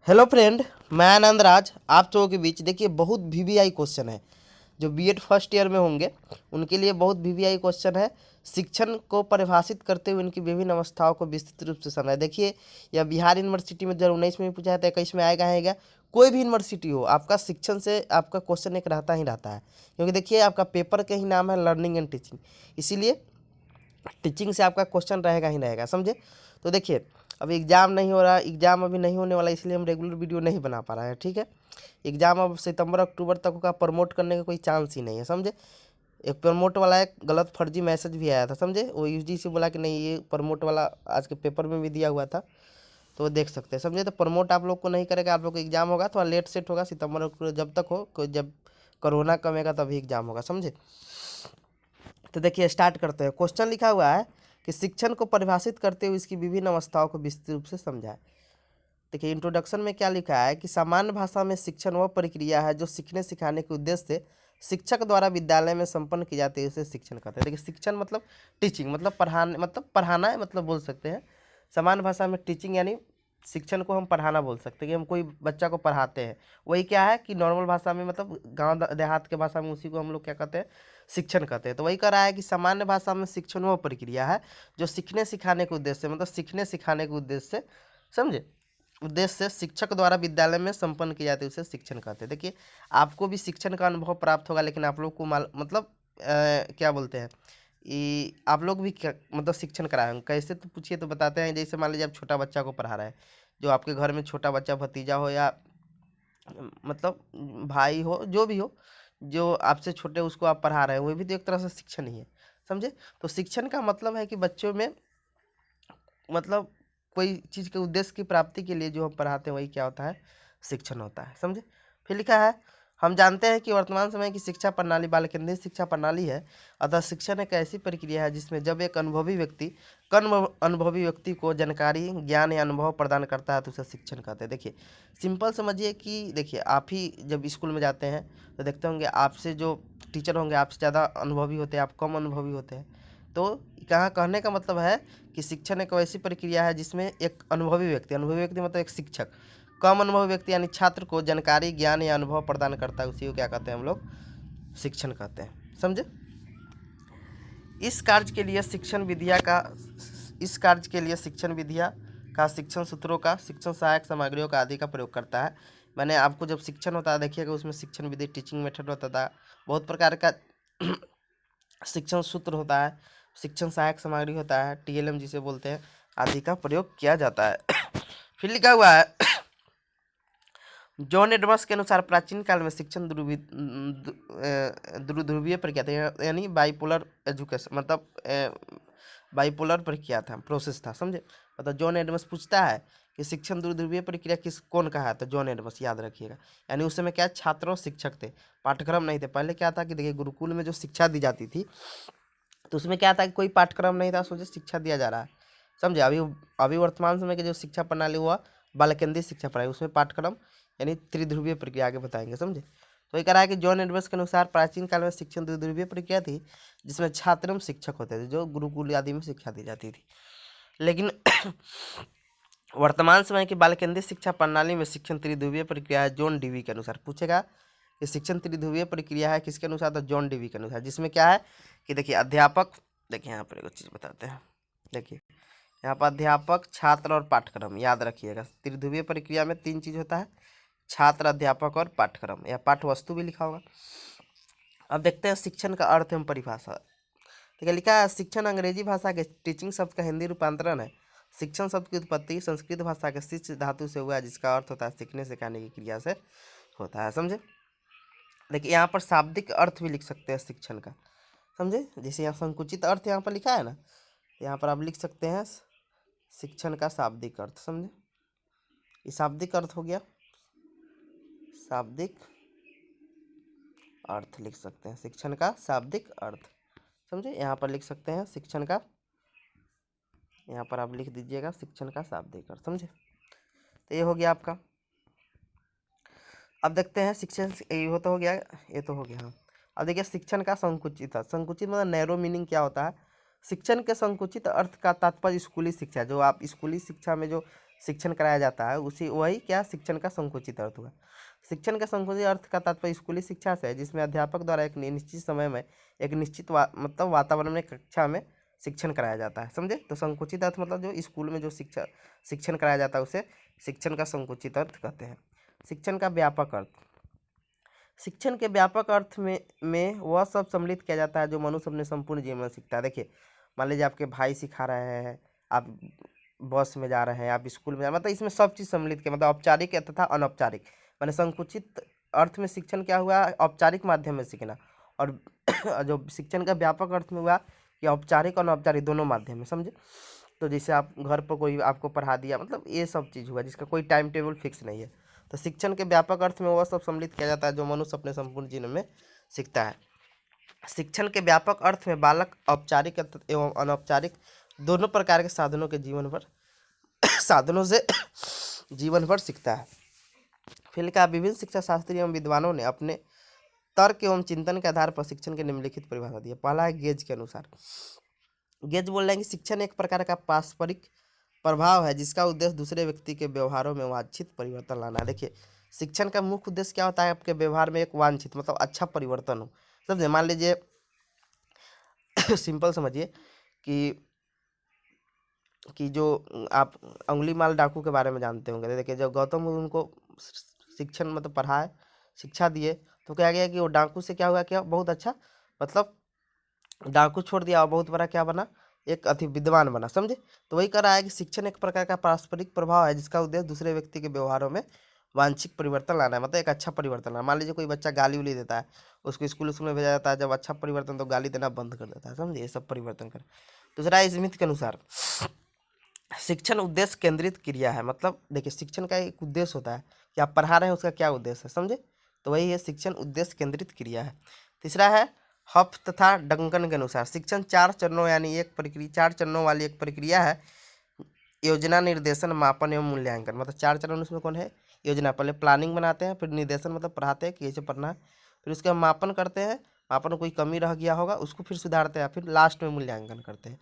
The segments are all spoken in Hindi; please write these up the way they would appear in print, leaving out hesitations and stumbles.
हेलो फ्रेंड, मैं आनंद राज आप लोगों के बीच। देखिए, बहुत वीवीआई क्वेश्चन है जो बीएड फर्स्ट ईयर में होंगे उनके लिए बहुत वीवीआई क्वेश्चन है। शिक्षण को परिभाषित करते हुए उनकी विभिन्न अवस्थाओं को विस्तृत रूप से समझा। देखिए, यह बिहार यूनिवर्सिटी में 2019 में भी पूछा है तो 21 में आएगा। कोई भी यूनिवर्सिटी हो, आपका शिक्षण से आपका क्वेश्चन एक रहता ही रहता है, क्योंकि देखिए आपका पेपर का ही नाम है लर्निंग एंड टीचिंग, इसीलिए टीचिंग से आपका क्वेश्चन रहेगा ही रहेगा, समझे। तो देखिए, अभी एग्ज़ाम नहीं हो रहा, एग्ज़ाम अभी नहीं होने वाला, इसलिए हम रेगुलर वीडियो नहीं बना पा रहे हैं, ठीक है। एग्ज़ाम अब सितंबर अक्टूबर तक का प्रमोट करने का कोई चांस ही नहीं है, समझे। एक प्रमोट वाला एक गलत फर्जी मैसेज भी आया था, समझे। वो यूजी से बोला कि नहीं, ये प्रमोट वाला आज के पेपर में भी दिया हुआ था, तो वो देख सकते हैं, समझे। तो प्रमोट आप लोग को नहीं करेगा, आप लोग को एग्ज़ाम होगा थोड़ा लेट सेट होगा, सितंबर अक्टूबर जब तक हो, जब कोरोना कमेगा तभी एग्ज़ाम होगा, समझे। तो देखिए स्टार्ट करते हैं। क्वेश्चन लिखा हुआ है कि शिक्षण को परिभाषित करते हुए इसकी विभिन्न अवस्थाओं को विस्तृत रूप से समझाएं। देखिए इंट्रोडक्शन में क्या लिखा है कि सामान्य भाषा में शिक्षण वह प्रक्रिया है जो सीखने सिखाने के उद्देश्य से शिक्षक द्वारा विद्यालय में संपन्न की जाती है, उसे शिक्षण कहते हैं। देखिए शिक्षण मतलब टीचिंग, मतलब पढ़ाने, मतलब पढ़ाना है, मतलब बोल सकते हैं। सामान्य भाषा में टीचिंग यानी शिक्षण को हम पढ़ाना बोल सकते हैं कि हम कोई बच्चा को पढ़ाते हैं। वही क्या है कि नॉर्मल भाषा में, मतलब गांव देहात के भाषा में उसी को हम लोग क्या कहते हैं, शिक्षण कहते हैं। तो वही कह रहा है कि सामान्य भाषा में शिक्षण वह प्रक्रिया है जो सीखने सिखाने के उद्देश्य से, मतलब सीखने सिखाने के उद्देश्य से, समझे, उद्देश्य से शिक्षक द्वारा विद्यालय में संपन्न की जाती है, उसे शिक्षण कहते हैं। देखिए आपको भी शिक्षण का अनुभव प्राप्त होगा, लेकिन आप लोग को मतलब क्या बोलते हैं, आप लोग भी क्या मतलब शिक्षण कराए होंगे कैसे, तो पूछिए तो बताते हैं। जैसे मान लीजिए आप छोटा बच्चा को पढ़ा रहे हैं, जो आपके घर में छोटा बच्चा भतीजा हो या मतलब भाई हो, जो भी हो, जो आपसे छोटे, उसको आप पढ़ा रहे हैं, वो भी तो एक तरह से शिक्षण ही है, समझे। तो शिक्षण का मतलब है कि बच्चों में, मतलब कोई चीज़ के उद्देश्य की प्राप्ति के लिए जो हम पढ़ाते हैं वही क्या होता है, शिक्षण होता है, समझे। फिर लिखा है, हम जानते हैं कि वर्तमान समय की शिक्षा प्रणाली बाल केंद्रित शिक्षा प्रणाली है। अतः शिक्षण एक ऐसी प्रक्रिया है जिसमें जब एक अनुभवी व्यक्ति को जानकारी, ज्ञान या अनुभव प्रदान करता है तो उसे शिक्षण कहते हैं। देखिए सिंपल समझिए कि देखिए आप ही जब स्कूल में जाते हैं तो देखते होंगे आपसे जो टीचर होंगे आपसे ज़्यादा अनुभवी होते हैं, आप कम अनुभवी होते हैं। तो कहाँ कहने का मतलब है कि शिक्षण एक वैसी प्रक्रिया है जिसमें एक अनुभवी व्यक्ति मतलब एक शिक्षक कम अनुभवी व्यक्ति यानी छात्र को जानकारी, ज्ञान या अनुभव प्रदान करता है, उसी को क्या कहते हैं हम लोग, शिक्षण कहते हैं, समझे। इस कार्य के लिए शिक्षण विधिया का इस कार्य के लिए शिक्षण विधिया का शिक्षण सूत्रों का, शिक्षण सहायक सामग्रियों का आदि का प्रयोग करता है। मैंने आपको जब शिक्षण होता है देखिएगा उसमें शिक्षण विधि, टीचिंग मेथड होता था, बहुत प्रकार का शिक्षण सूत्र होता है, शिक्षण सहायक सामग्री होता है, टीएलएम जिसे बोलते हैं, आदि का प्रयोग किया जाता है। फिर लिखा हुआ है, जॉन एडवर्स के अनुसार प्राचीन काल में शिक्षण ध्रुवीय प्रक्रिया था, यानी बाइपोलर एजुकेशन, मतलब बाइपोलर प्रक्रिया था, प्रोसेस था, समझे। मतलब जॉन एडवर्स पूछता है कि शिक्षण ध्रुवीय प्रक्रिया कौन कहा है, तो जॉन एडवर्स, याद रखिएगा। यानी उस समय क्या छात्र और शिक्षक थे, पाठ्यक्रम नहीं थे। पहले क्या था कि देखिए गुरुकुल में जो शिक्षा दी जाती थी तो उसमें क्या था कि कोई पाठ्यक्रम नहीं था, सोचे शिक्षा दिया जा रहा है, समझे। अभी अभी वर्तमान समय की जो शिक्षा प्रणाली हुआ बाल केंद्रित शिक्षा प्रणाली, उसमें पाठ्यक्रम यानी त्रिध्रुवीय प्रक्रिया आगे बताएंगे, समझे। तो ये कह रहा है कि जॉन एडवर्स के अनुसार प्राचीन काल में शिक्षण त्रिध्रुवीय प्रक्रिया थी जिसमें छात्र एवं शिक्षक होते थे, जो गुरुकुल आदि में शिक्षा दी जाती थी। लेकिन वर्तमान समय की बाल केंद्रित शिक्षा प्रणाली में शिक्षण त्रिध्रुवीय प्रक्रिया है, जॉन डीवी के अनुसार। पूछेगा कि शिक्षण त्रिध्रुवीय प्रक्रिया है किसके अनुसार, तो जॉन डीवी के अनुसार, जिसमें क्या है कि देखिए अध्यापक, देखिए यहाँ पर एक चीज़ बताते हैं। देखिए यहाँ पर अध्यापक, छात्र और पाठ्यक्रम, याद रखिएगा। त्रिध्रुवीय प्रक्रिया में 3 चीज़ होता है, छात्र, अध्यापक और पाठ्यक्रम, या पाठ्य वस्तु भी लिखा होगा। अब देखते हैं शिक्षण का अर्थ एवं परिभाषा। ठीक है, लिखा है शिक्षण अंग्रेजी भाषा के टीचिंग शब्द का हिंदी रूपांतरण है। शिक्षण शब्द की उत्पत्ति संस्कृत भाषा के शिक्ष धातु से हुआ है, जिसका अर्थ होता है सीखने सिखाने की क्रिया से होता है, समझे। देखिए यहाँ पर शाब्दिक अर्थ भी लिख सकते हैं शिक्षण का, समझे। जैसे यहाँ संकुचित अर्थ यहाँ पर लिखा है ना, यहाँ पर आप लिख सकते हैं शिक्षण का शाब्दिक अर्थ, समझे। ये शाब्दिक अर्थ हो गया, शाब्दिक अर्थ लिख सकते हैं, शिक्षण का शाब्दिक अर्थ, समझे। यहाँ पर लिख सकते हैं शिक्षण का, यहाँ पर आप लिख दीजिएगा शिक्षण का शाब्दिक अर्थ, समझे। तो ये हो गया आपका। अब देखते हैं शिक्षण, ये तो हो गया, ये तो हो गया, हाँ। अब देखिए शिक्षण का संकुचित अर्थ, संकुचित मतलब नैरो मीनिंग क्या होता है, शिक्षण के संकुचित अर्थ का तात्पर्य स्कूली शिक्षा, जो आप स्कूली शिक्षा में जो शिक्षण कराया जाता है, उसी वही क्या शिक्षण का संकुचित अर्थ हुआ। शिक्षण का संकुचित अर्थ का तात्पर्य स्कूली शिक्षा से है, जिसमें अध्यापक द्वारा एक निश्चित समय में एक निश्चित मतलब वातावरण में कक्षा में शिक्षण कराया जाता है, समझे। तो संकुचित अर्थ मतलब जो स्कूल में जो शिक्षण कराया जाता है उसे शिक्षण का संकुचित अर्थ कहते हैं। शिक्षण का व्यापक अर्थ, शिक्षण के व्यापक अर्थ में वह सब सम्मिलित किया जाता है जो मनुष्य अपने संपूर्ण जीवन में सीखता है। देखिए, मान लीजिए आपके भाई सिखा रहे हैं, आप बस में जा रहे हैं, आप स्कूल में मतलब इसमें सब चीज़ सम्मिलित किया, मतलब औपचारिक तथा अनौपचारिक। मैंने संकुचित अर्थ में शिक्षण क्या हुआ, औपचारिक माध्यम में सीखना, और जो शिक्षण का व्यापक अर्थ में हुआ कि औपचारिक और अनौपचारिक दोनों माध्यम में, समझे। तो जैसे आप घर पर कोई आपको पढ़ा दिया, मतलब ये सब चीज़ हुआ जिसका कोई टाइम टेबल फिक्स नहीं है। तो शिक्षण के व्यापक अर्थ में वह सब सम्मिलित किया जाता है जो मनुष्य अपने संपूर्ण जीवन में सीखता है। शिक्षण के व्यापक अर्थ में बालक औपचारिक एवं अनौपचारिक दोनों प्रकार के साधनों के साधनों से जीवन भर सीखता है। फिर का विभिन्न शिक्षा शास्त्री एवं विद्वानों ने अपने तर्क एवं चिंतन के आधार पर शिक्षण की निम्नलिखित परिभाषा दी है। पहला है गेज के अनुसार। गेज बोल रहे हैं कि शिक्षण एक प्रकार का पारस्परिक प्रभाव है जिसका उद्देश्य दूसरे व्यक्ति के व्यवहारों में वांछित परिवर्तन लाना है। देखिए, शिक्षण का मुख्य उद्देश्य क्या होता है, आपके व्यवहार में एक वांछित मतलब अच्छा परिवर्तन हो, समझे। मान लीजिए सिंपल समझिए कि जो आप अंगुली माल डाकू के बारे में जानते होंगे। देखिए, जब गौतम बुद्ध उनको शिक्षण मतलब पढ़ाए, शिक्षा दिए, तो क्या गया कि वो डाकू से क्या हुआ, क्या बहुत अच्छा मतलब डाकू छोड़ दिया और बहुत बड़ा क्या बना, एक विद्वान बना, समझे। तो वही कर रहा है कि शिक्षण एक प्रकार का पारस्परिक प्रभाव है जिसका उद्देश्य दूसरे व्यक्ति के व्यवहारों में वांछित परिवर्तन लाना है, मतलब एक अच्छा परिवर्तन लाना। मान लीजिए कोई बच्चा गाली उली देता है, उसको स्कूल में भेजा जाता है, जब अच्छा परिवर्तन तो गाली देना बंद कर देता है, समझे। ये सब परिवर्तन कर। दूसरा, स्मिथ के अनुसार शिक्षण उद्देश्य केंद्रित क्रिया है। मतलब देखिए, शिक्षण का एक उद्देश्य होता है कि आप पढ़ा रहे हैं, उसका क्या उद्देश्य है, समझे। तो वही है शिक्षण उद्देश्य केंद्रित क्रिया है। तीसरा है हफ तथा डंकन के अनुसार शिक्षण 4 चरणों यानी 4 चरणों वाली एक प्रक्रिया है। योजना, निर्देशन, मापन एवं मूल्यांकन। मतलब 4 चरण उसमें कौन है, योजना। पहले प्लानिंग बनाते हैं, फिर निर्देशन मतलब पढ़ाते हैं कि कैसे पढ़ना है, फिर उसका मापन करते हैं, मापन कोई कमी रह गया होगा उसको फिर सुधारते हैं, फिर लास्ट में मूल्यांकन करते हैं।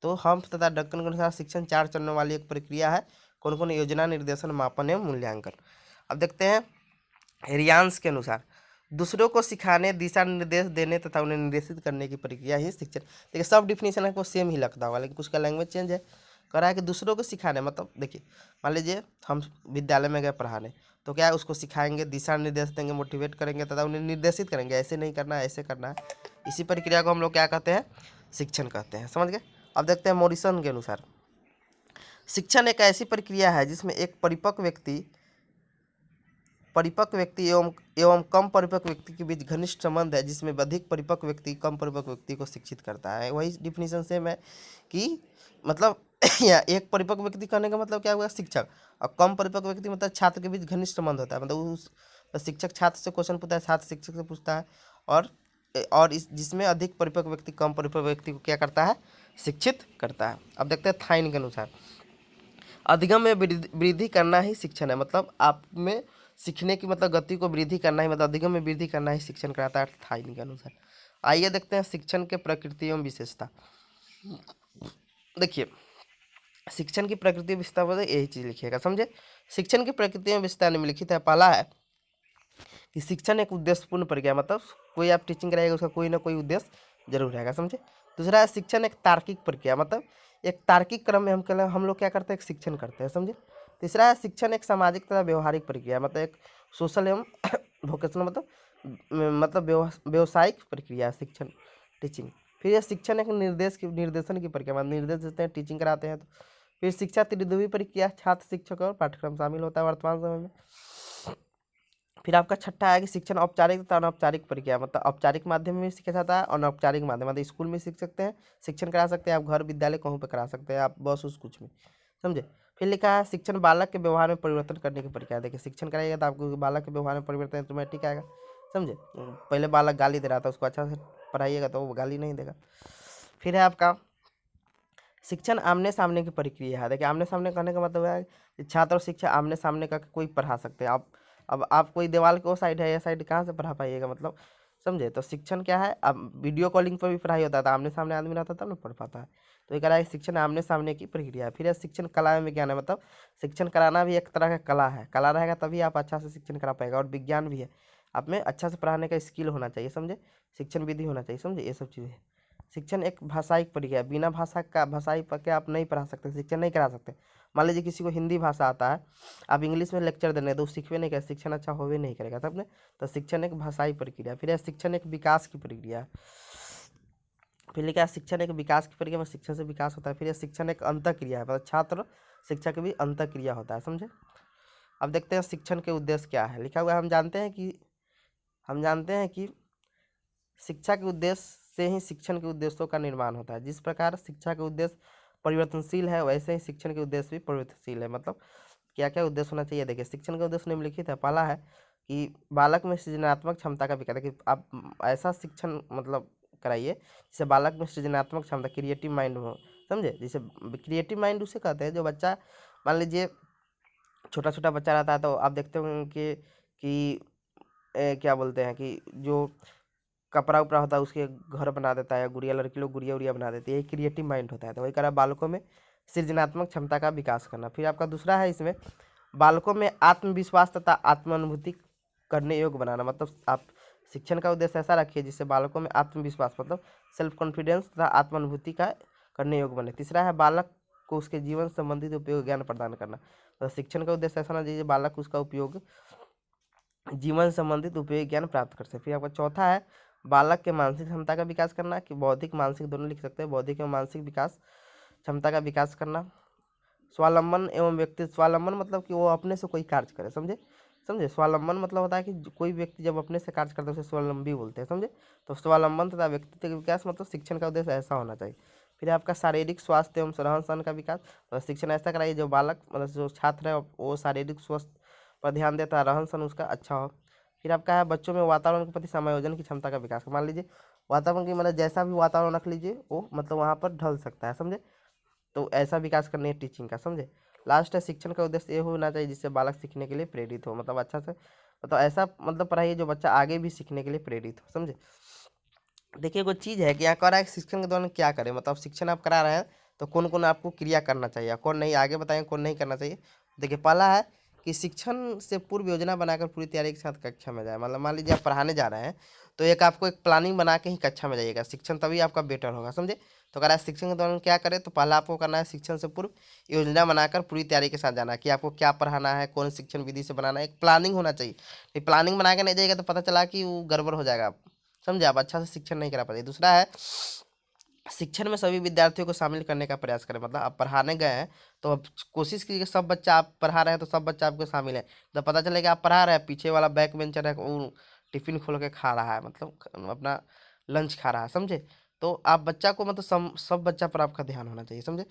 तो हम्फ तथा डंकन के अनुसार शिक्षण 4 चरणों वाली एक प्रक्रिया है। कौन कौन, योजना, निर्देशन, मापन एवं मूल्यांकन। अब देखते हैं रियांस के अनुसार दूसरों को सिखाने, दिशा निर्देश देने तथा उन्हें निर्देशित करने की प्रक्रिया ही शिक्षण। देखिए, सब डिफिनेशन आपको सेम ही लगता होगा, लेकिन कुछ का लैंग्वेज चेंज है। कह रहा है कि दूसरों को सिखाने मतलब देखिए, मान लीजिए हम विद्यालय में गए पढ़ाने, तो क्या है उसको सिखाएंगे, दिशा निर्देश देंगे, मोटिवेट करेंगे तथा उन्हें निर्देशित करेंगे, ऐसे नहीं करना है, ऐसे करना है। इसी प्रक्रिया को हम लोग क्या कहते हैं, शिक्षण कहते हैं, समझ गए। अब देखते हैं मॉरिसन के अनुसार शिक्षण एक ऐसी प्रक्रिया है जिसमें एक परिपक्व व्यक्ति एवं कम परिपक्व व्यक्ति के बीच घनिष्ठ संबंध है, जिसमें अधिक परिपक्व व्यक्ति कम परिपक्व व्यक्ति को शिक्षित करता है। वही डिफिनीशन सेम है कि मतलब या एक परिपक्व व्यक्ति कहने का मतलब क्या हुआ, शिक्षक, और कम परिपक्व व्यक्ति मतलब छात्र के बीच घनिष्ठ संबंध होता है। मतलब उस शिक्षक छात्र से क्वेश्चन पूछता है, छात्र शिक्षक से पूछता है, और इस जिसमें अधिक परिपक्व व्यक्ति कम परिपक्व व्यक्ति को क्या करता है, शिक्षित करता है। अब देखते हैं थाइन के अनुसार अधिगम में वृद्धि करना ही शिक्षण है। मतलब आप में सीखने की मतलब गति को वृद्धि करना ही, मतलब अधिगम में वृद्धि करना ही शिक्षण कराता है थाइन के अनुसार। आइए देखते हैं शिक्षण के प्रकृति एवं विशेषता। देखिए, शिक्षण की प्रकृति विशेषता बोले यही चीज लिखिएगा, समझे। शिक्षण की प्रकृति एवं विशेषता निम्नलिखित है। पहला है कि शिक्षण एक उद्देश्यपूर्ण प्रक्रिया, मतलब कोई आप टीचिंग कराइएगा उसका कोई ना कोई उद्देश्य जरूर रहेगा, समझे। दूसरा है शिक्षण एक तार्किक प्रक्रिया, मतलब एक तार्किक क्रम में हम लोग क्या करते हैं, एक शिक्षण करते हैं, समझे। तीसरा है शिक्षण एक सामाजिक तथा व्यवहारिक प्रक्रिया, मतलब एक सोशल एवं वोकेशनल मतलब व्यवसायिक प्रक्रिया है शिक्षण, टीचिंग। फिर यह शिक्षण एक निर्देशन की प्रक्रिया, मतलब निर्देश देते हैं, टीचिंग कराते हैं। तो फिर शिक्षा त्रिविध प्रक्रिया, छात्र, शिक्षक और पाठ्यक्रम शामिल होता है वर्तमान समय में। फिर आपका छठा है कि शिक्षण औपचारिक तथा अनौपचारिक प्रक्रिया, मतलब औपचारिक माध्यम में सीखा जाता है, अनौपचारिक माध्यम मतलब स्कूल में सीख सकते हैं, शिक्षण करा सकते हैं, आप घर विद्यालय कहूँ पे करा सकते हैं, आप बस उस कुछ में, समझे। फिर लिखा है शिक्षण बालक के व्यवहार में परिवर्तन करने की प्रक्रिया। देखिए, शिक्षण कराइएगा तो आपको बालक के व्यवहार में परिवर्तन ऑटोमेटिक आएगा, समझे। पहले बालक गाली दे रहा था, उसको अच्छा से पढ़ाइएगा तो वो गाली नहीं देगा। फिर है आपका शिक्षण आमने सामने की प्रक्रिया है। देखिए, आमने सामने कहने का मतलब है कि छात्र और शिक्षक आमने सामने का कोई पढ़ा सकते हैं। आप अब आप कोई दीवार के वो साइड है, ये साइड कहाँ से पढ़ा पाइएगा, मतलब समझे। तो शिक्षण क्या है, अब वीडियो कॉलिंग पर भी पढ़ाई होता था, आमने सामने आदमी रहता तब ना पढ़ पाता है। तो ये कह रहा है शिक्षण आमने सामने की प्रक्रिया है। फिर है शिक्षण कला में विज्ञान है, मतलब शिक्षण कराना भी एक तरह का कला है, कला रहेगा तभी आप अच्छा से शिक्षण करा पाएगा। और विज्ञान भी है, आप में अच्छा से पढ़ाने का स्किल होना चाहिए, समझे, शिक्षण विधि होना चाहिए, समझे, ये सब चीज़ें। शिक्षण एक भाषाई प्रक्रिया है, बिना भाषा का भाषाई पढ़ के आप नहीं पढ़ा सकते, शिक्षण नहीं करा सकते। मान लीजिए किसी को हिंदी भाषा आता है, आप इंग्लिश में लेक्चर देने तो सीखवे नहीं करेगा, शिक्षण अच्छा होवे नहीं करेगा, तब ने। तो शिक्षण एक भाषाई प्रक्रिया। फिर है शिक्षण एक विकास की प्रक्रिया है। फिर लिखा है शिक्षण एक विकास की प्रक्रिया में शिक्षण से विकास होता है। फिर यह शिक्षण एक अंतःक्रिया है, मतलब छात्र शिक्षा के भी अंतःक्रिया होता है, समझे। अब देखते हैं शिक्षण के उद्देश्य क्या है। लिखा हुआ है, हम जानते हैं कि शिक्षा के उद्देश्य से ही शिक्षण के उद्देश्यों का निर्माण होता है। जिस प्रकार शिक्षा के उद्देश्य परिवर्तनशील है, वैसे ही शिक्षण के उद्देश्य भी परिवर्तनशील है। मतलब क्या क्या उद्देश्य होना चाहिए, देखिए शिक्षण का उद्देश्य निम्नलिखित है। पहला है कि बालक में सृजनात्मक क्षमता का विकास। देखिए आप ऐसा शिक्षण मतलब कराइए जिससे बालक में सृजनात्मक क्षमता, क्रिएटिव माइंड हो, समझे। जैसे क्रिएटिव माइंड उसे कहते हैं जो बच्चा, मान लीजिए छोटा छोटा बच्चा रहता है, तो आप देखते होंगे कि क्या बोलते हैं कि जो कपड़ा उपड़ा होता है उसके घर बना देता है, गुड़िया, लड़की लोग गुड़िया उड़िया बना देती है, ये क्रिएटिव माइंड होता है। तो वही करा बालकों में सृजनात्मक क्षमता का विकास करना। फिर आपका दूसरा है इसमें बालकों में आत्मविश्वास तथा आत्मानुभूति करने योग्य बनाना। मतलब आप शिक्षण का उद्देश्य ऐसा रखिए जिससे बालकों में आत्मविश्वास मतलब सेल्फ कॉन्फिडेंस तथा आत्मानुभूति का करने योग्य बने। तीसरा है बालक को उसके जीवन संबंधित उपयोग ज्ञान प्रदान करना। तो शिक्षण का उद्देश्य ऐसा ना दीजिए बालक उसका उपयोग जीवन संबंधित उपयोगी ज्ञान प्राप्त कर सके। फिर आपका चौथा है बालक के मानसिक क्षमता का विकास करना, कि बौद्धिक मानसिक दोनों लिख सकते हैं, बौद्धिक एवं मानसिक विकास क्षमता का विकास करना। स्वावलंबन एवं व्यक्ति, स्वावलंबन मतलब कि वो अपने से कोई कार्य करे, समझे। स्वावलंबन मतलब होता है कि कोई व्यक्ति जब अपने से कार्य करता है उसे स्वावलंबी बोलते हैं, समझे। तो स्वावलंबन तथा व्यक्तित्व का विकास मतलब शिक्षण का उद्देश्य ऐसा होना चाहिए। फिर आपका शारीरिक स्वास्थ्य एवं रहन सहन का विकास। तो शिक्षण ऐसा कराइए जो बालक मतलब जो छात्र है वो शारीरिक स्वास्थ्य पर ध्यान देता है, रहन सहन उसका अच्छा हो। फिर आपका है बच्चों में वातावरण के प्रति समायोजन की क्षमता का विकास। मान लीजिए वातावरण की मतलब जैसा भी वातावरण रख लीजिए वो मतलब वहाँ पर ढल सकता है, समझे। तो ऐसा विकास करनी है टीचिंग का, समझे। लास्ट है शिक्षण का उद्देश्य ये होना चाहिए जिससे बालक सीखने के लिए प्रेरित हो, मतलब अच्छा से मतलब ऐसा मतलब पढ़ाइए जो बच्चा आगे भी सीखने के लिए प्रेरित हो, समझे। देखिए कोई चीज़ है कि यहाँ कह रहा है शिक्षण के दौरान क्या करें, मतलब शिक्षण आप करा रहे हैं तो कौन कौन आपको क्रिया करना चाहिए, कौन नहीं, आगे बताएंगे कौन नहीं करना चाहिए। देखिए पहला है कि शिक्षण से पूर्व योजना बनाकर पूरी तैयारी के साथ कक्षा में जाए। मतलब मान लीजिए आप पढ़ाने जा रहे हैं तो एक आपको एक प्लानिंग बना के ही कक्षा में जाइएगा, शिक्षण तभी आपका बेटर होगा, समझे। तो कह रहा है शिक्षण के दौरान क्या करें, तो पहला आपको करना है शिक्षण से पूर्व योजना बनाकर पूरी तैयारी के साथ जाना है कि आपको क्या पढ़ाना है, कौन शिक्षण विधि से बनाना है, एक प्लानिंग होना चाहिए। प्लानिंग बना के नहीं जाइएगा तो पता चला कि वो गड़बड़ हो जाएगा, समझे, आप अच्छा से शिक्षण नहीं करा पाते। दूसरा है शिक्षण में सभी विद्यार्थियों को शामिल करने का प्रयास करें। मतलब आप पढ़ाने गए हैं तो अब कोशिश कीजिए कि सब बच्चा, आप पढ़ा रहे हैं तो सब बच्चा आपको शामिल है। तो पता चलेगा आप पढ़ा रहे हैं, पीछे वाला बैक बेंचर है वो टिफिन खोल के खा रहा है, मतलब अपना लंच खा रहा है, समझे। तो आप बच्चा को मतलब सब बच्चा पर आपका ध्यान होना चाहिए, समझे।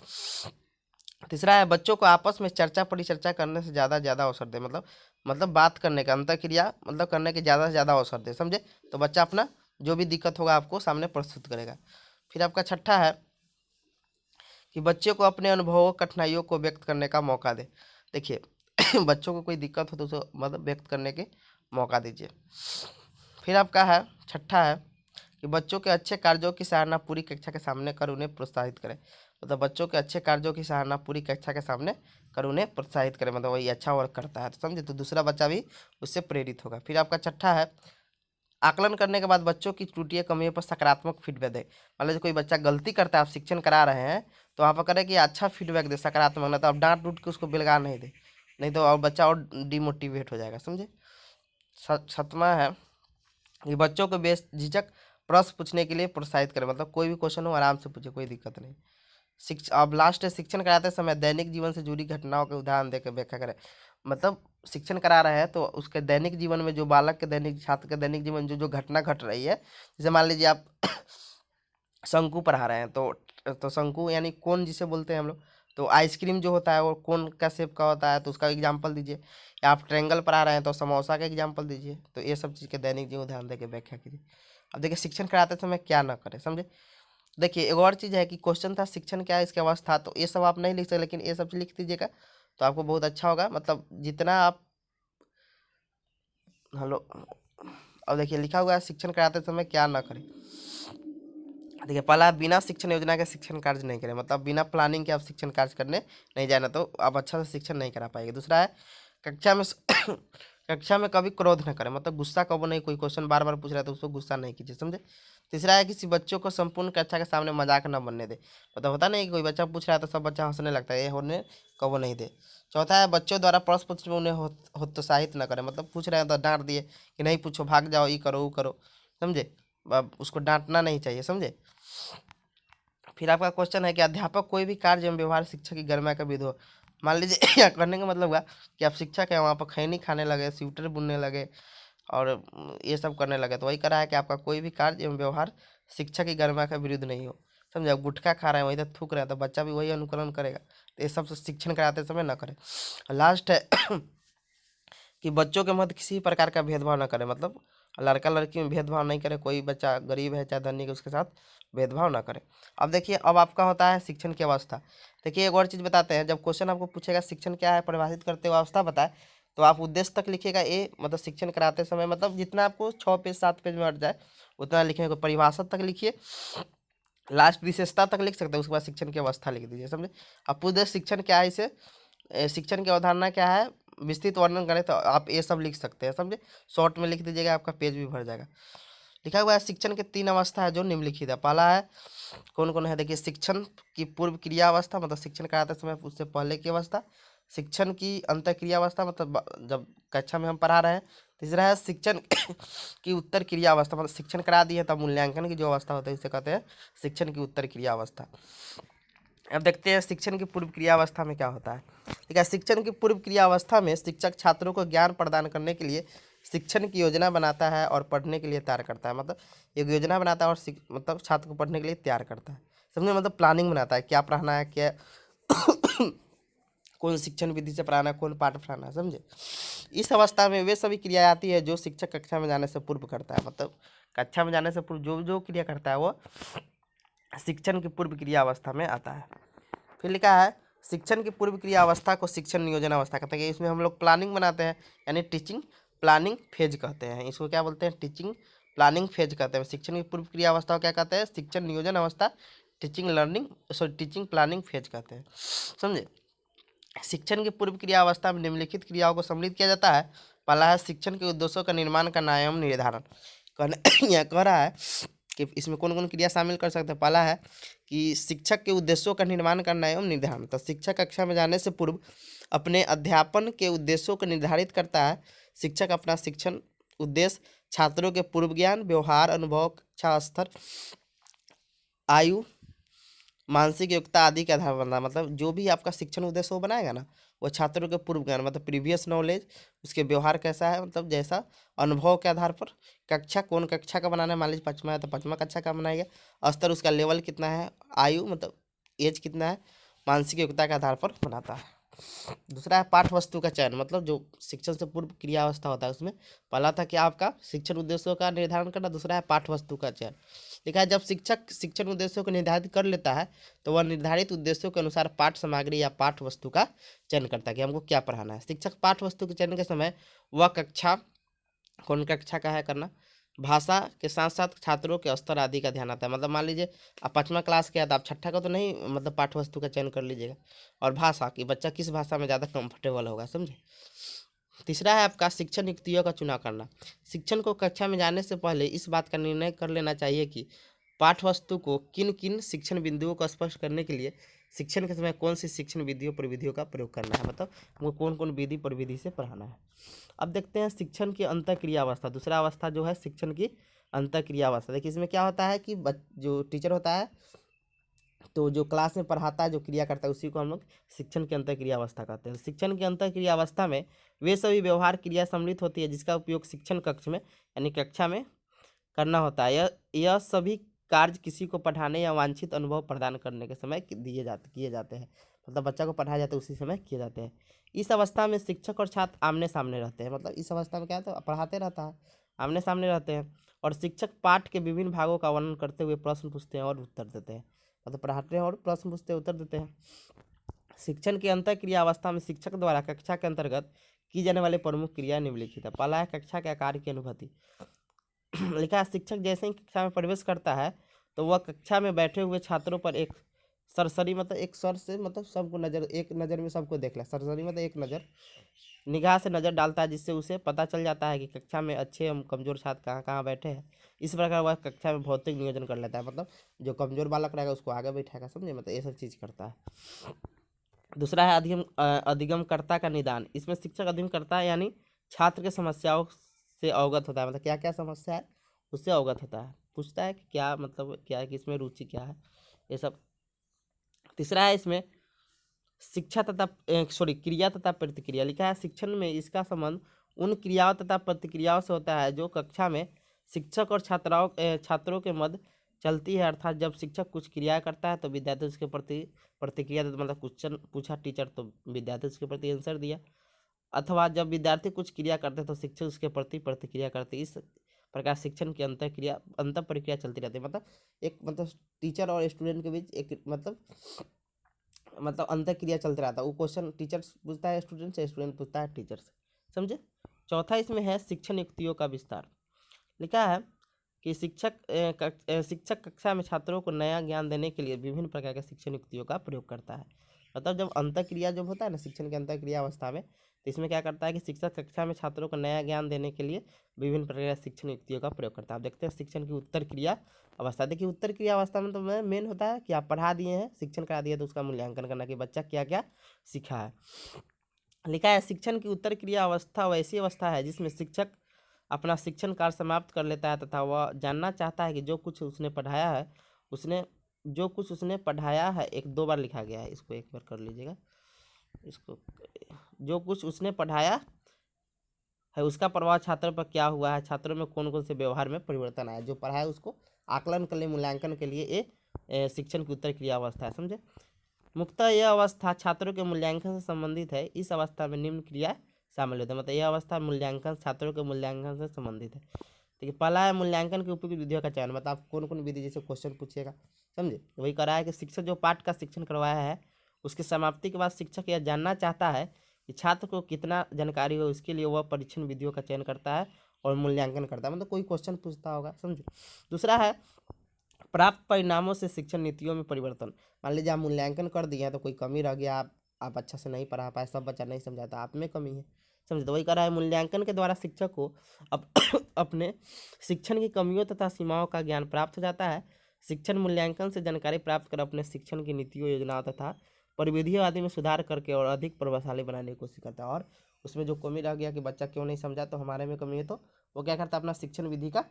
तीसरा है बच्चों को आपस में चर्चा परिचर्चा करने से ज़्यादा अवसर दे। मतलब बात करने का अंतःक्रिया मतलब करने के ज़्यादा से ज़्यादा अवसर दे, समझे। तो बच्चा अपना जो भी दिक्कत होगा आपको सामने प्रस्तुत करेगा। फिर आपका छठा है कि बच्चे को अपने अनुभवों कठिनाइयों को व्यक्त करने का मौका दे। देखिए बच्चों को कोई दिक्कत हो तो उसे मतलब व्यक्त करने के मौका दीजिए। फिर आपका है छठा है कि बच्चों के अच्छे कार्यों की सराहना पूरी कक्षा के सामने कर उन्हें प्रोत्साहित करें। मतलब बच्चों के अच्छे कार्यों की सराहना पूरी कक्षा के सामने कर उन्हें प्रोत्साहित करें, मतलब वही अच्छा वर्क करता है तो समझे, तो दूसरा बच्चा भी उससे प्रेरित होगा। फिर आपका छठा है आकलन करने के बाद बच्चों की त्रुटियां कमियों पर सकारात्मक फीडबैक दे। मान लीजिए कोई बच्चा गलती करता है, आप शिक्षण करा रहे हैं तो वहाँ पर करें कि अच्छा फीडबैक दे, सकारात्मक, ना तो आप डांट डूट के उसको बिलगा नहीं दे, नहीं तो और बच्चा और डिमोटिवेट हो जाएगा, समझे। सातवां है कि बच्चों को बेझिझक प्रश्न पूछने के लिए प्रोत्साहित करें। मतलब कोई भी क्वेश्चन हो आराम से पूछे, कोई दिक्कत नहीं। अब लास्ट है शिक्षण कराते समय दैनिक जीवन से जुड़ी घटनाओं के उदाहरण देकर व्याख्या करें। मतलब शिक्षण करा रहे हैं तो उसके दैनिक जीवन में जो बालक के दैनिक छात्र के दैनिक जीवन जो जो घटना घट रही है, जैसे मान लीजिए आप शंकु पढ़ा रहे हैं तो शंकु यानी कोन जिसे बोलते हैं हम लोग, तो आइसक्रीम जो होता है वो कोन का शेप का होता है तो उसका एग्जाम्पल दीजिए। या आप ट्रायंगल पढ़ा रहे हैं तो समोसा का एग्जाम्पल दीजिए। तो ये सब चीज़ के दैनिक जीवन ध्यान देकर व्याख्या कीजिए। अब देखिए शिक्षण कराते समय क्या ना करें, समझे। देखिए एक और चीज़ है कि क्वेश्चन था शिक्षण क्या है इसके अवस्था, तो ये सब आप नहीं लिख सकते लेकिन ये सब लिख दीजिएगा तो आपको बहुत अच्छा होगा। मतलब जितना आप हेलो, अब देखिए लिखा हुआ है शिक्षण कराते समय क्या ना करें। देखिए पहला, बिना शिक्षण योजना के शिक्षण कार्य नहीं करें, मतलब बिना प्लानिंग के आप शिक्षण कार्य करने नहीं जाना तो आप अच्छा से शिक्षण नहीं करा पाएंगे। दूसरा है, कक्षा में कक्षा में कभी क्रोध न करें, मतलब गुस्सा कबो नहीं, कोई क्वेश्चन बार बार पूछ रहा है तो उसको गुस्सा नहीं कीजिए, समझे। तीसरा है, किसी बच्चों को संपूर्ण कक्षा के सामने मजाक न बनने दे, मतलब होता नहीं कि कोई बच्चा पूछ रहा है तो सब बच्चा हंसने लगता है, ये होने कबो नहीं दे। चौथा है, बच्चों द्वारा प्रश्न पूछने में उन्हें हतोत्साहित न करें, मतलब पूछ रहे हैं तो डांट दिए कि नहीं पूछो, भाग जाओ, ये करो वो करो, समझे। अब उसको डांटना नहीं चाहिए, समझे। फिर आपका क्वेश्चन है कि अध्यापक कोई भी कार्य एवं व्यवहार शिक्षा की गरिमा का विध हो। मान लीजिए यहाँ करने का मतलब हुआ कि आप शिक्षक हैं, वहाँ पर खैनी खाने लगे, स्वेटर बुनने लगे और ये सब करने लगे, तो वही करा है कि आपका कोई भी कार्य एवं व्यवहार शिक्षा की गरिमा का विरुद्ध नहीं हो, समझे। आप गुटखा खा रहे हैं, वही तो थूक रहे हैं, तो बच्चा भी वही अनुकरण करेगा, तो ये सब शिक्षण कराते समय ना करें। लास्ट है कि बच्चों के मध्य किसी प्रकार का भेदभाव ना करें, मतलब लड़का लड़की में भेदभाव नहीं करे, कोई बच्चा गरीब है चाहे धनी है उसके साथ भेदभाव ना करें। अब देखिए, अब आपका होता है शिक्षण की अवस्था। देखिए एक और चीज़ बताते हैं, जब क्वेश्चन आपको पूछेगा शिक्षण क्या है, परिभाषित करते हुए अवस्था बताए, तो आप उद्देश्य तक लिखिएगा ए, मतलब शिक्षण कराते समय, मतलब जितना आपको 6 पेज 7 पेज में अट जाए उतना लिखने को। परिभाषा तक लिखिए, लास्ट विशेषता तक लिख सकते हैं, उसके बाद शिक्षण की अवस्था लिख दीजिए, समझे। अब उद्देश्य शिक्षण क्या है, इसे शिक्षण की अवधारणा क्या है, विस्तृत वर्णन करें तो आप ये सब लिख सकते हैं, समझे। शॉर्ट में लिख दीजिएगा, आपका पेज भी भर जाएगा। लिखा हुआ है शिक्षण के 3 अवस्था है जो निम्नलिखित है। पहला है, कौन कौन है, देखिए, शिक्षण की पूर्व क्रिया अवस्था, मतलब शिक्षण कराते समय उससे पहले की अवस्था। शिक्षण की अंत क्रिया अवस्था, मतलब जब कक्षा में हम पढ़ा रहे हैं। तीसरा है शिक्षण की उत्तर क्रिया अवस्था, मतलब शिक्षण करा दिए तब मूल्यांकन की जो अवस्था होता है इसे कहते हैं शिक्षण की उत्तर क्रिया अवस्था। अब देखते हैं शिक्षण की पूर्व क्रिया अवस्था में क्या होता है। ठीक है, शिक्षण की पूर्व क्रिया अवस्था में शिक्षक छात्रों को ज्ञान प्रदान करने के लिए शिक्षण की योजना बनाता है और पढ़ने के लिए तैयार करता है, मतलब एक योजना बनाता है और मतलब छात्र को पढ़ने के लिए तैयार करता है, समझे, मतलब प्लानिंग बनाता है, क्या पढ़ाना है, क्या कौन शिक्षण विधि से पढ़ाना है, कौन पाठ पढ़ाना है, समझे। इस अवस्था में वे सभी क्रियाएं आती है जो शिक्षक कक्षा में जाने से पूर्व करता है, मतलब कक्षा में जाने से पूर्व जो जो क्रिया करता है वो शिक्षण की पूर्व क्रिया अवस्था में आता है। फिर लिखा है, शिक्षण की पूर्व क्रिया अवस्था को शिक्षण नियोजन अवस्था कहते हैं। इसमें हम लोग प्लानिंग बनाते हैं, यानी टीचिंग प्लानिंग फेज कहते हैं, इसको क्या बोलते हैं, टीचिंग प्लानिंग फेज कहते हैं। शिक्षण की पूर्व क्रिया अवस्था को क्या कहते हैं, शिक्षण नियोजन अवस्था, teaching learning sorry teaching planning phase कहते हैं, समझे। शिक्षण की पूर्व क्रिया अवस्था में निम्नलिखित क्रियाओं को सम्मिलित किया जाता है। पहला है शिक्षण के उद्देश्यों का निर्माण करना एवं निर्धारण। यहाँ कह रहा है कि इसमें कौन कौन क्रिया शामिल कर सकते हैं। पहला है कि शिक्षक के उद्देश्यों का निर्माण करना एवं निर्धारण, तो शिक्षक कक्षा में जाने से पूर्व अपने अध्यापन के उद्देश्यों को निर्धारित करता है। शिक्षक अपना शिक्षण उद्देश्य छात्रों के पूर्व ज्ञान, व्यवहार, अनुभव, कक्षा स्तर, आयु, मानसिक योग्यता आदि के आधार पर बनना, मतलब जो भी आपका शिक्षण उद्देश्य वो बनाएगा ना, वो छात्रों के पूर्व ज्ञान मतलब प्रीवियस नॉलेज, उसके व्यवहार कैसा है, मतलब जैसा अनुभव के आधार पर, कक्षा कौन कक्षा का बनाना है, मान लीजिए 5वां है तो 5वां कक्षा का बनाएगा, स्तर उसका लेवल कितना है, आयु मतलब एज कितना है, मानसिक योग्यता के आधार पर बनाता है। दूसरा है पाठ वस्तु का चयन, मतलब जो शिक्षण से पूर्व क्रिया अवस्था होता है उसमें पहला था कि आपका शिक्षण उद्देश्यों का निर्धारण करना, दूसरा है पाठ वस्तु का चयन। लिखा है, जब शिक्षक शिक्षण उद्देश्यों को निर्धारित कर लेता है तो वह निर्धारित उद्देश्यों के अनुसार पाठ सामग्री या पाठ वस्तु का चयन करता है कि हमको क्या पढ़ाना है। शिक्षक पाठ वस्तु के चयन के समय वह कक्षा कौन कक्षा का है करना, भाषा के साथ साथ छात्रों के स्तर आदि का ध्यान आता है, मतलब मान लीजिए आप 5वां क्लास के हैं तो आप छठा का तो नहीं, मतलब पाठ वस्तु का चयन कर लीजिएगा। और भाषा कि बच्चा किस भाषा में ज़्यादा कंफर्टेबल होगा, समझे। तीसरा है आपका शिक्षण युक्तियों का चुनाव करना। शिक्षण को कक्षा में जाने से पहले इस बात का निर्णय कर लेना चाहिए कि पाठ वस्तु को किन किन शिक्षण बिंदुओं को स्पष्ट करने के लिए शिक्षण के समय कौन सी शिक्षण विधियों प्रविधियों का प्रयोग करना है, मतलब हमको कौन कौन विधि प्रविधि से पढ़ाना है। अब देखते हैं शिक्षण की अंतःक्रिया अवस्था, दूसरा अवस्था जो है शिक्षण की अंतःक्रिया अवस्था। देखिए इसमें क्या होता है कि जो टीचर होता है तो जो क्लास में पढ़ाता है, जो क्रिया करता है, उसी को हम लोग शिक्षण की अंतःक्रिया अवस्था कहते हैं। शिक्षण की अंतःक्रिया अवस्था में वे सभी व्यवहार क्रिया सम्मिलित होती है जिसका उपयोग शिक्षण कक्ष में यानी कक्षा में करना होता है। यह सभी कार्य किसी को पढ़ाने या वांछित अनुभव प्रदान करने के समय किए जाते हैं, मतलब बच्चा को पढ़ाया जाता है उसी समय किए जाते हैं। इस अवस्था में शिक्षक और छात्र आमने सामने रहते हैं, मतलब इस अवस्था में क्या है तो पढ़ाते रहता है, आमने सामने रहते हैं और शिक्षक पाठ के विभिन्न भागों का वर्णन करते हुए प्रश्न पूछते हैं और उत्तर देते हैं, मतलब पढ़ाते हैं और प्रश्न पूछते हैं उत्तर देते हैं। शिक्षण की अंतःक्रिया अवस्था में शिक्षक द्वारा कक्षा के अंतर्गत की जाने वाली प्रमुख क्रिया निम्नलिखित है। पहला है कक्षा के आकार की अनुभूति। लिखा है शिक्षक जैसे ही कक्षा में प्रवेश करता है तो वह कक्षा में बैठे हुए छात्रों पर एक सरसरी मतलब एक सर से मतलब सबको नज़र एक नज़र में सबको देख ले, सरसरी मतलब एक नज़र निगाह से नज़र डालता है, जिससे उसे पता चल जाता है कि कक्षा में अच्छे एवं कमज़ोर छात्र कहाँ कहाँ बैठे हैं। इस प्रकार वह कक्षा में भौतिक नियोजन कर लेता है, मतलब जो कमज़ोर बालक रहेगा उसको आगे बैठाएगा, समझे, मतलब ये सब चीज़ करता है। दूसरा है अधिगमकर्ता का निदान। इसमें शिक्षक अधिगमकर्ता यानी छात्र के समस्याओं से अवगत होता है, मतलब क्या क्या समस्या है उससे अवगत होता है, पूछता है कि क्या मतलब क्या है कि इसमें रुचि क्या है, ये सब। तीसरा है इसमें शिक्षा तथा क्रिया तथा प्रतिक्रिया लिखा है। शिक्षण में इसका संबंध उन क्रियाओं तथा प्रतिक्रियाओं से होता है जो कक्षा में शिक्षक और छात्रों के मध्य चलती है। अर्थात जब शिक्षक कुछ क्रिया करता है तो विद्यार्थी उसके प्रति प्रतिक्रिया देता, मतलब क्वेश्चन पूछा टीचर तो विद्यार्थी उसके प्रति आंसर दिया, अथवा जब विद्यार्थी कुछ क्रिया करते हैं तो शिक्षक उसके प्रति प्रतिक्रिया करते। इस प्रकार शिक्षण की अंतर प्रक्रिया चलती रहती है, मतलब एक मतलब टीचर और स्टूडेंट के बीच एक मतलब अंतर क्रिया चलता रहता है। वो क्वेश्चन टीचर पूछता है स्टूडेंट से, स्टूडेंट पूछता है टीचर से, समझे। चौथा इसमें है शिक्षण युक्तियों का विस्तार। लिखा है कि शिक्षक कक्षा में छात्रों को नया ज्ञान देने के लिए विभिन्न प्रकार के शिक्षण युक्तियों का प्रयोग करता है। मतलब जब अंतर क्रिया जब होता है ना शिक्षण के अंतर क्रिया अवस्था में, तो इसमें क्या करता है कि शिक्षक कक्षा में छात्रों को नया ज्ञान देने के लिए विभिन्न प्रकार के शिक्षण युक्तियों का प्रयोग करता है। आप देखते हैं शिक्षण की उत्तर क्रिया अवस्था। देखिए उत्तर क्रिया अवस्था में तो मेन होता है कि आप पढ़ा दिए हैं, शिक्षण करा दिए, तो उसका मूल्यांकन करना कि बच्चा क्या क्या सीखा है। लिखा है शिक्षण की उत्तर क्रिया अवस्था वैसी अवस्था है जिसमें शिक्षक अपना शिक्षण कार्य समाप्त कर लेता है तथा वह जानना चाहता है कि जो कुछ उसने पढ़ाया है एक दो बार लिखा गया है, इसको एक बार कर लीजिएगा। इसको जो कुछ उसने पढ़ाया है उसका प्रभाव छात्रों पर क्या हुआ है, छात्रों में कौन कौन से व्यवहार में परिवर्तन आया। जो पढ़ाया उसको आकलन के लिए मूल्यांकन के लिए ये शिक्षण की उत्तर क्रिया अवस्था है, समझे। मुख्यतः यह अवस्था छात्रों के मूल्यांकन से संबंधित है। इस अवस्था में निम्न क्रिया शामिल होती है, मतलब यह अवस्था मूल्यांकन छात्रों के मूल्यांकन से संबंधित है। ठीक है, पहला है मूल्यांकन की उपयुक्त विधियों का चयन, मतलब आप कौन कौन विधि जैसे क्वेश्चन पूछेगा, समझे। वही करा है कि शिक्षक जो पाठ का शिक्षण करवाया है उसकी समाप्ति के बाद शिक्षक यह जानना चाहता है कि छात्र को कितना जानकारी हो, उसके लिए वह परीक्षण विधियों का चयन करता है और मूल्यांकन करता है, मतलब कोई क्वेश्चन पूछता होगा, समझे। दूसरा है प्राप्त परिणामों से शिक्षण नीतियों में परिवर्तन। मान लीजिए आप मूल्यांकन कर दिए हैं तो कोई कमी रह गया, आप अच्छा से नहीं पढ़ा पाए, सब बच्चा नहीं समझाता, आप में कमी है, समझे। तो वही कह रहा है मूल्यांकन के द्वारा शिक्षक को अप अपने शिक्षण की कमियों तथा सीमाओं का ज्ञान प्राप्त हो जाता है। शिक्षण मूल्यांकन से जानकारी प्राप्त कर अपने शिक्षण की नीतियों योजनाओं तथा परिविधियों आदि में सुधार करके और अधिक प्रभावशाली बनाने की कोशिश करता है। और उसमें जो कमी रह गया कि बच्चा क्यों नहीं समझा, तो हमारे में कमी है, तो वो क्या करता है अपना शिक्षण विधि का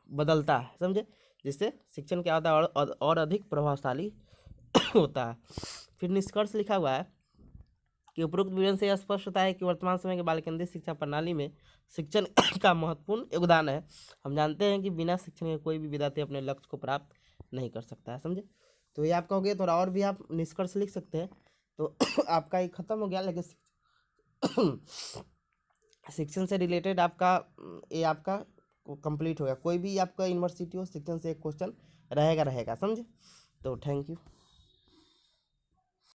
बदलता है, समझे, जिससे शिक्षण क्या होता है और अधिक प्रभावशाली होता है। फिर निष्कर्ष लिखा हुआ है कि उपरोक्त विवरण से यह स्पष्ट होता है कि वर्तमान समय के बाल केंद्रित शिक्षा प्रणाली में शिक्षण का महत्वपूर्ण योगदान है। हम जानते हैं कि बिना शिक्षण के कोई भी विद्यार्थी अपने लक्ष्य को प्राप्त नहीं कर सकता है, समझे। तो ये आपका हो गया, थोड़ा और भी आप निष्कर्ष लिख सकते हैं। तो आपका ये खत्म हो गया, लेकिन शिक्षण से रिलेटेड आपका ये आपका कंप्लीट हो गया। कोई भी आपका यूनिवर्सिटी हो शिक्षण से एक क्वेश्चन रहेगा, समझे। तो थैंक यू।